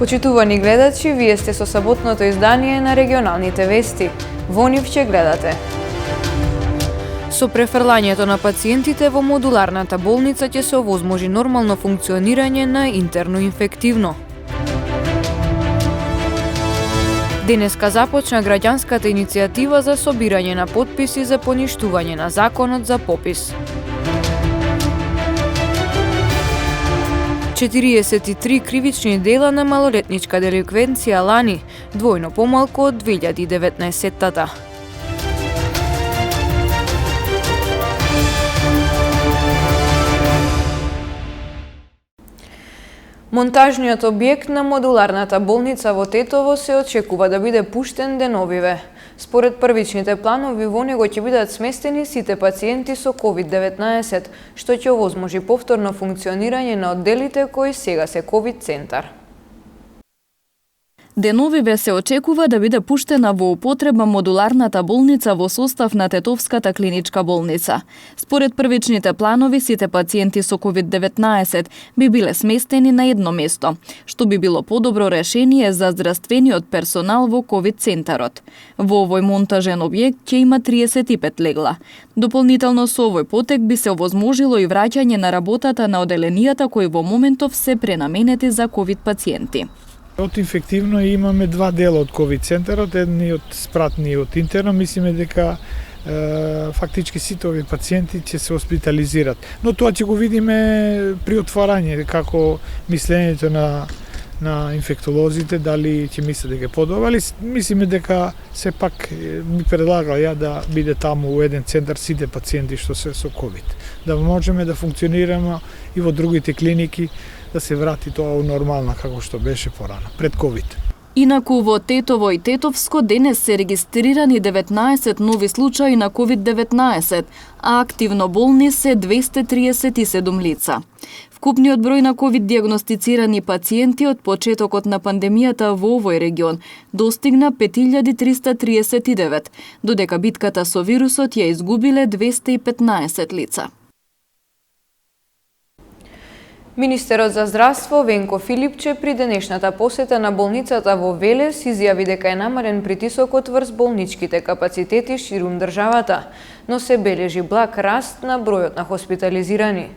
Почитувани гледачи, вие сте со саботното издание на регионалните вести. Во нив ќе гледате. Со префрлањето на пациентите во модуларната болница ќе се овозможи нормално функционирање на интерно инфективно. Денеска започна граѓанската иницијатива за собирање на потписи за поништување на законот за попис. 43 кривични дела на малолетничка деликвенција лани, двојно помалку од 2019-тата. Монтажниот објект на модуларната болница во Тетово се очекува да биде пуштен деновиве. Според првичните планови, во него ќе бидат сместени сите пациенти со COVID-19, што ќе овозможи повторно функционирање на одделите кои сега се COVID центар. Деновиве се очекува да биде пуштена во употреба модуларната болница во состав на Тетовската клиничка болница. Според првичните планови, сите пациенти со COVID-19 би биле сместени на едно место, што би било подобро решение за здравствениот персонал во COVID центарот. Во овој монтажен објект ќе има 35 легла. Дополнително со овој потек би се овозможило и враќање на работата на оделенијата кои во моментов се пренаменети за COVID пациенти. Од инфективно имаме два дела од COVID центарот, едниот спратни и од интерно. Мислиме дека фактички сите овие пациенти ќе се хоспитализират. Но тоа ќе го видиме при отварање, како мислењето на инфектолозите, дали ќе мислат дека е подобро, али мислиме дека сепак ми предлагал ја да биде таму во еден центар сите пациенти што се со COVID. Да можеме да функционираме и во другите клиники, да се врати тоа нормално како што беше порано, пред COVID. Инаку во Тетово и Тетовско денес се регистрирани 19 нови случаи на COVID-19, а активно болни се 237 лица. Вкупниот број на COVID диагностицирани пациенти од почетокот на пандемијата во овој регион достигна 5339, додека битката со вирусот ја изгубиле 215 лица. Министерот за здравство Венко Филипче при денешната посета на болницата во Велес изјави дека е намален притисокот врз болничките капацитети ширум државата, но се бележи благ раст на бројот на хоспитализирани.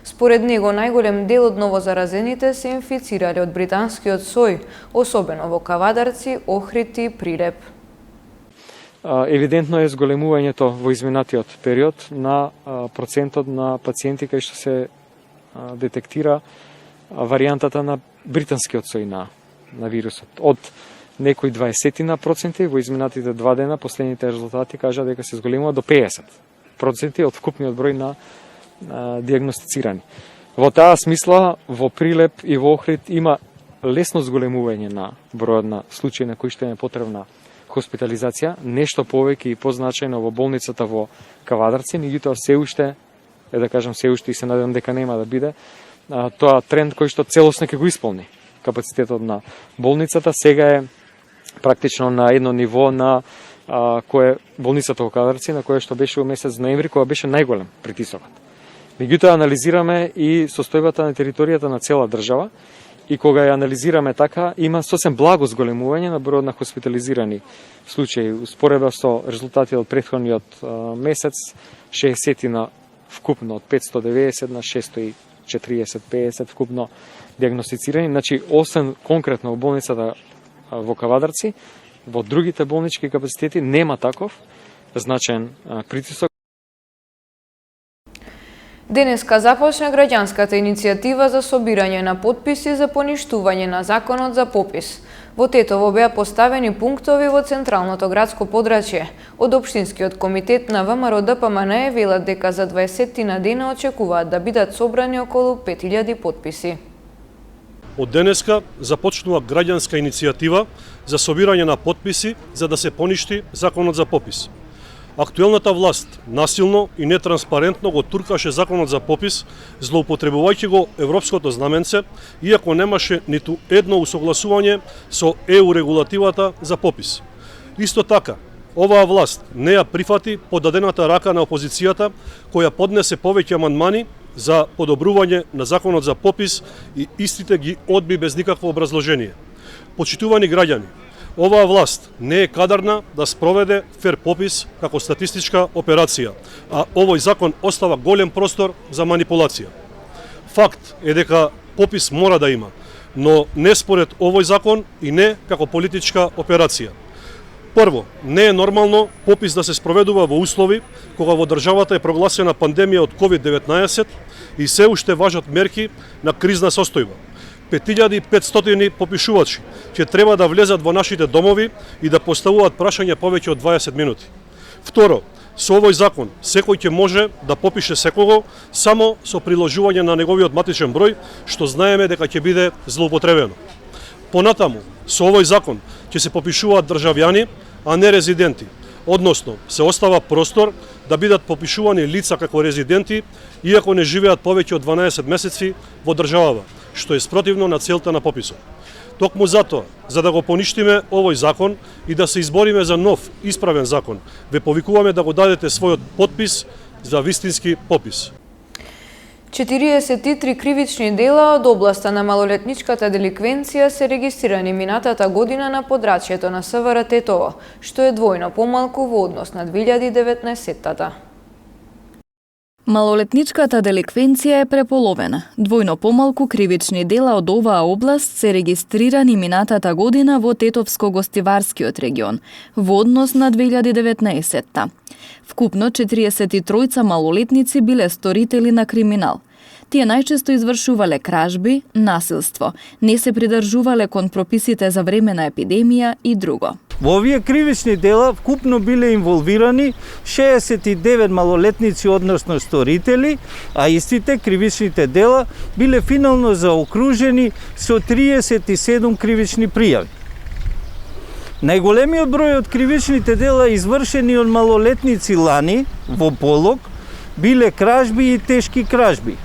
Според него најголем дел од новозаразените се инфицирале од британскиот сој, особено во Кавадарци, Охрид и Прилеп. Евидентно е зголемувањето во изминатиот период на процентот на пациенти кои што се детектира варијантата на британскиот сој на вирусот. Од некои 20% во изминатите 2 дена, последните резултати кажа дека се зголемува до 50% од вкупниот број на диагностицирани. Во таа смисла, во Прилеп и во Охрид има лесно зголемување на бројот на случаи на кои што е потребна хоспитализација, нешто повеќе и позначајно во болницата во Кавадарци, меѓутоа се уште и се надевам дека нема да биде тоа тренд кој што целосно ќе го исполни капацитетот на болницата. Сега е практично на едно ниво на кое болницата во Кавадарци, на кое што беше во месец ноември, кога беше најголем притисокот. Меѓутоа анализираме и состојбата на територијата на цела држава и кога ја анализираме така, има сосем благо зголемување на бројот на хоспитализирани случаи. Успоредба со резултатите од претходниот месец, 60 на вкупно од 590 на 640-50 вкупно диагностицирани. Значи, освен конкретно во болницата во Кавадарци, во другите болнички капацитети нема таков значаен притисок. Денеска започна граѓанската иницијатива за собирање на потписи за поништување на законот за попис. Во Тетово беа поставени пунктови во централното градско подрачје. Од Општинскиот комитет на ВМРО ДПМН велат дека за 20 на дена очекуваат да бидат собрани околу 5000 потписи. Од денеска започнува граѓанска иницијатива за собирање на потписи за да се поништи законот за попис. Актуелната власт насилно и нетранспарентно го туркаше законот за попис, злоупотребувајќи го европското знаменце, иако немаше ниту едно усогласување со ЕУ регулативата за попис. Исто така, оваа власт не ја прифати подадената рака на опозицијата, која поднесе повеќе амандмани за подобрување на законот за попис и истите ги одби без никакво образложение. Почитувани граѓани, оваа власт не е кадарна да спроведе фер попис како статистичка операција, а овој закон остава голем простор за манипулација. Факт е дека попис мора да има, но не според овој закон и не како политичка операција. Прво, не е нормално попис да се спроведува во услови кога во државата е прогласена пандемија од COVID-19 и се уште важат мерки на кризна состојба. 5500 попишувачи ќе треба да влезат во нашите домови и да поставуваат прашања повеќе од 20 минути. Второ, со овој закон секој ќе може да попише секого само со приложување на неговиот матичен број, што знаеме дека ќе биде злоупотребено. Понатаму, со овој закон ќе се попишуваат државјани, а не резиденти, односно се остава простор да бидат попишувани лица како резиденти, иако не живеат повеќе од 12 месеци во државава, што е спротивно на целта на пописот. Токму затоа, за да го поништиме овој закон и да се избориме за нов, исправен закон, ве повикуваме да го дадете својот потпис за вистински попис. 43 кривични дела од областа на малолетничката деликвенција се регистрирани минатата година на подрачјето на СВР Тетово, што е двојно помалку во однос на 2019-тата. Малолетничката деликвенција е преполовена. Двојно помалку кривични дела од оваа област се регистрирани минатата година во Тетовско-гостиварскиот регион, во однос на 2019-та. Вкупно 43 малолетници биле сторители на криминал. Тие најчесто извршувале кражби, насилство, не се придржувале кон прописите за време на епидемија и друго. Во овие кривични дела вкупно биле инволвирани 69 малолетници, односно сторители, а истите кривичните дела биле финално заокружени со 37 кривични пријави. Најголемиот број од кривичните дела извршени од малолетници лани во полог биле кражби и тешки кражби.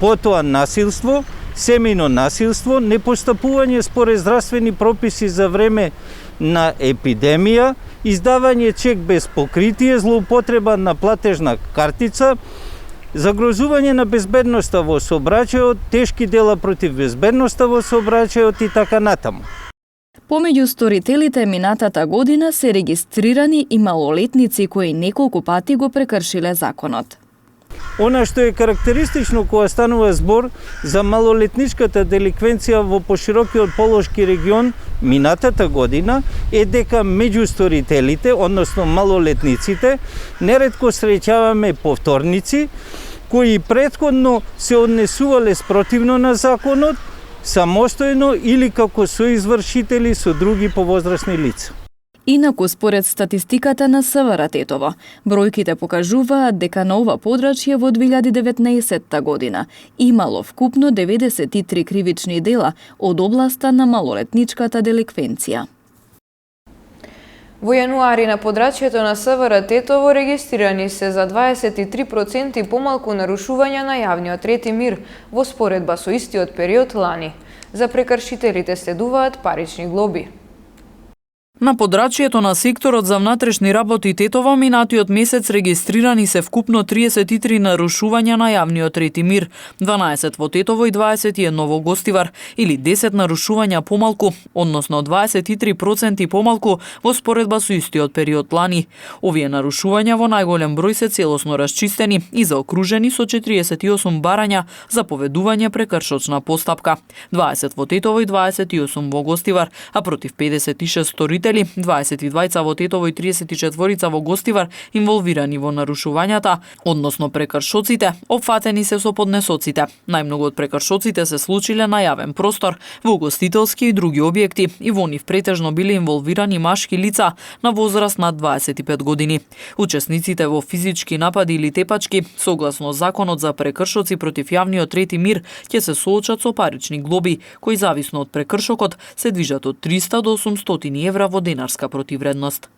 Потоа насилство, семејно насилство, непостапување според здравствени прописи за време на епидемија, издавање чек без покритие, злоупотреба на платежна картица, загрозување на безбедноста во сообраќајот, тешки дела против безбедноста во сообраќајот и така натаму. Помеѓу сторителите минатата година се регистрирани и малолетници кои неколку пати го прекршиле законот. Она што е карактеристично кога станува збор за малолетничката деликвенција во поширокиот Полошки регион минатата година е дека меѓу сторителите, односно малолетниците, неретко среќаваме повторници кои претходно се однесувале спротивно на законот, самостојно или како соизвршители со други повозрасни лица. Инаку, според статистиката на СВР Тетово, бројките покажуваат дека на ова подрачје во 2019 година имало вкупно 93 кривични дела од областа на малолетничката деликвенција. Во јануари на подрачјето на СВР Тетово регистрирани се за 23% помалку нарушувања на јавниот ред и мир во споредба со истиот период лани. За прекршителите следуваат парични глоби. На подрачјето на секторот за внатрешни работи Тетово минатиот месец регистрирани се вкупно 33 нарушувања на јавниот ред и мир, 12 во Тетово и 21 во Гостивар, или 10 нарушувања помалку, односно 23% помалку во споредба со истиот период лани. Овие нарушувања во најголем број се целосно расчистени и заокружени со 48 барања за поведување прекршочна постапка, 20 во Тетово и 28 во Гостивар, а против 56 сторители, 22 во Тетово и 34 во Гостивар инволвирани во нарушувањата, односно прекршоците, опфатени се со поднесоците. Најмногу од прекршоците се случиле на јавен простор, во угостителски и други објекти, и во нив претежно биле инволвирани машки лица на возраст над 25 години. Учесниците во физички напади или тепачки, согласно законот за прекршоци против јавниот ред и мир, ќе се соочат со парични глоби, кои зависно од прекршокот се движат од 300 до 800 евра во денарска противредност.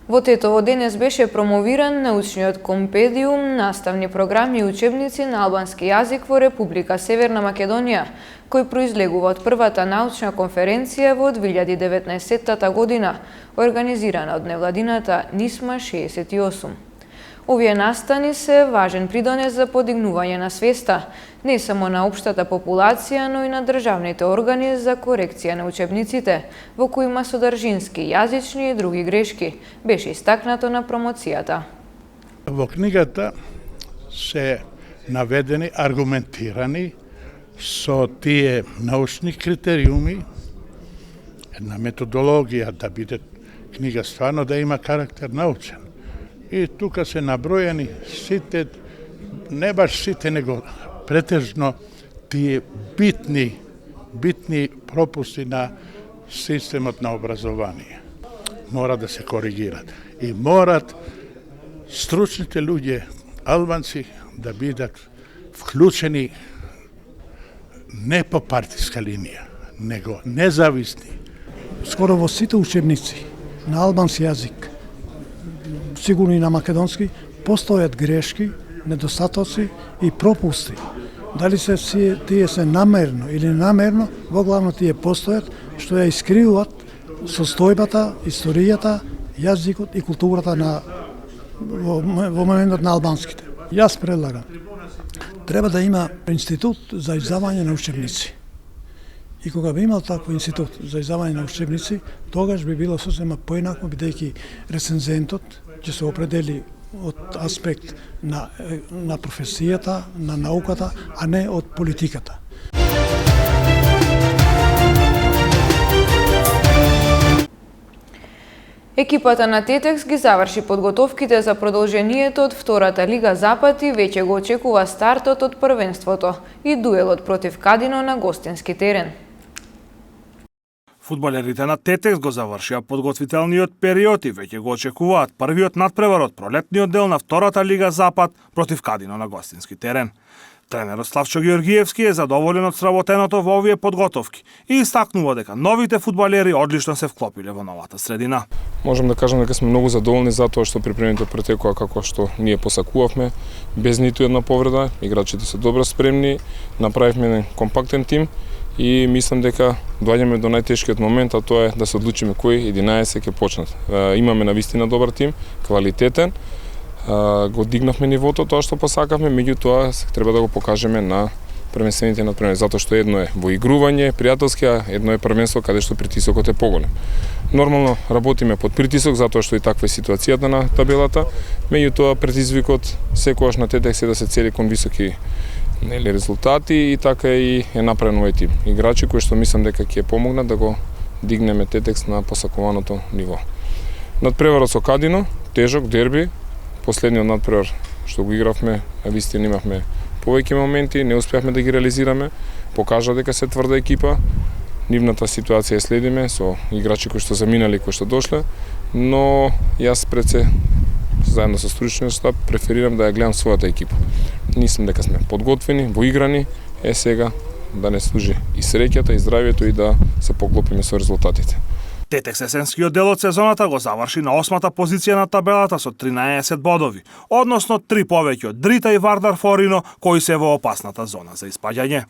Во Тетово денес беше промовиран научниот компедиум наставни програми и учебници на албански јазик во Република Северна Македонија, кој произлегува од првата научна конференција во 2019 година, организирана од невладината НИСМА 68. Овие настани се важен придонес за подигнување на свеста, не само на општата популација, но и на државните органи за корекција на учебниците, во кои има содржински, јазични и други грешки, беше истакнато на промоцијата. Во книгата се наведени, аргументирани со тие научни критериуми, една методологија да биде книга стварно да има карактер научен. И тука се набројани сите, не баш сите, него претежно тие битни пропусти на системот на образование. Мора да се коригират. И морат стручните луѓе, албанци, да бидат вклучени не по партиска линија, него независни. Скоро во сите учебници на албански јазик, сигурно и на македонски, постојат грешки, недостатоци и пропусти. Дали тие се намерно или ненамерно, во главно тие постојат, што ја искривуваат состојбата, историјата, јазикот и културата во моментот на албанските. Јас предлагам, треба да има институт за издавање на учебници. И кога би имал таков институт за издавање на учебници, тогаш би било сосема поинако, бидејќи рецензентот ќе се определи од аспект на професијата, на науката, а не од политиката. Екипата на Тетекс ги заврши подготовките за продолжението од втората Лига Запад и веќе го очекува стартот од првенството и дуелот против Кадино на гостински терен. Фудбалерите на Тетекс го завршија подготвителниот период и веќе го очекуваат првиот надпревар од пролетниот дел на втората Лига Запад против Кадино на гостински терен. Тренерот Славчо Георгиевски е задоволен од сработеното во овие подготовки и истакнува дека новите фудбалери одлично се вклопиле во новата средина. Можам да кажам дека сме многу задоволни за тоа што припремите претекоа како што ние посакувавме, без ниту една повреда, играчите се добро спремни, направивме компактен тим и мислам дека доаѓаме до најтешкиот момент, а тоа е да се одлучиме кои 11 ќе почнат. Имаме навистина добар тим, квалитетен, го дигнавме нивото тоа што посакавме, меѓутоа треба да го покажеме на првенствените надпревари, затоа што едно е во игрување, пријателски, а едно е првенство каде што притисокот е поголем. Нормално работиме под притисок затоа што и таква е ситуацијата на табелата, меѓутоа предизвикот секогаш на Тетекс е да се цели кон високи резултати и така и е направен овој тим. Играчи кои што мислам дека ќе помогнат да го дигнеме Тетекс на посакуваното ниво. Надпреварот со Кадино, тежок дерби, последниот надпревар што го игравме, вистина имавме повеќе моменти, не успеавме да ги реализираме, покажа дека се тврда екипа. Нивната ситуација следиме со играчи кои што заминали, кои што дошле, но јас пред се заедно со стручниот штаб преферирам да ја гледам својата екипа. Мислам дека сме подготвени, воиграни, сега да не служи и среќата и здравието и да се поклопиме со резултатите. Тетекс есенскиот дел од сезоната го заврши на 8-та позиција на табелата со 13 бодови, односно 3 повеќе од Дрита и Вардар Форино, кои се во опасната зона за испаѓање.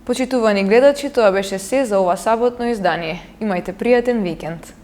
Почитувани гледачи, тоа беше се за ова саботно издание. Имајте пријатен викенд.